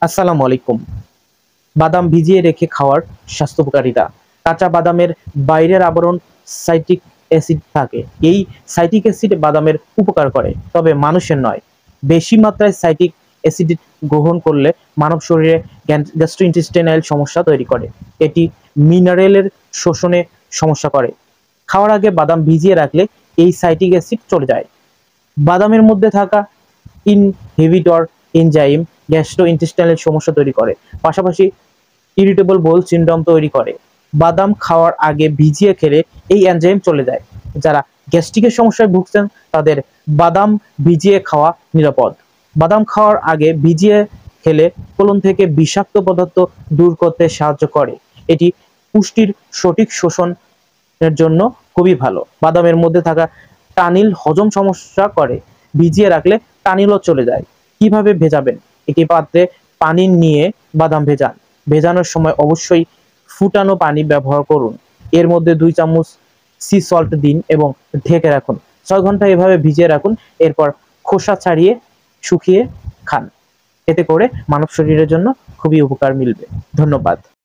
আসসালামু আলাইকুম। বাদাম ভিজিয়ে রেখে খাওয়ার স্বাস্থ্য উপকারিতা। কাঁচা বাদামের বাইরের আবরণ সাইট্রিক অ্যাসিড থাকে। এই সাইট্রিক অ্যাসিড বাদামের উপকার করে, তবে মানুষের নয়। বেশি মাত্রায় সাইট্রিক অ্যাসিড গ্রহণ করলে মানব শরীরে গ্যাস্ট্রোইন্টেস্টাইনাল সমস্যা তৈরি করে। এটি মিনারেলের শোষণে সমস্যা করে। খাওয়ার আগে বাদাম ভিজিয়ে রাখলে এই সাইট্রিক অ্যাসিড চলে যায়। বাদামের মধ্যে থাকা ইনহিবিটর এনজাইম গ্যাস্ট্রোইন্টেস্টাইনাল সমস্যা তৈরি করে, পাশাপাশি ইরিটেবল বোল সিনড্রোম তৈরি করে। বাদাম খাওয়ার আগে ভিজিয়ে খেলে এই এনজাইম চলে যায়। যারা গ্যাস্ট্রিকের সমস্যায় ভুগছেন তাদের বাদাম ভিজিয়ে খাওয়া নিরাপদ। বাদাম খাওয়ার আগে ভিজিয়ে খেলে কোলন থেকে বিষাক্ত পদার্থ দূর করতে সাহায্য করে। এটি পুষ্টির সঠিক শোষণের জন্য খুবই ভালো। বাদামের মধ্যে থাকা টানিল হজম সমস্যা করে, ভিজিয়ে রাখলে টানিলও চলে যায়। কিভাবে ভেজাবেন? একটি পাত্রে পানি নিয়ে বাদাম ভেজান। ভেজানোর সময় অবশ্যই ফুটানো পানি ব্যবহার করুন। এর মধ্যে 2 চামচ সি সল্ট দিন এবং ঢেকে রাখুন। 6 ঘন্টা এভাবে ভিজিয়ে রাখুন। এরপর খোসা ছাড়িয়ে শুকিয়ে খান। এতে করে মানব শরীরের জন্য খুবই উপকার মিলবে। ধন্যবাদ।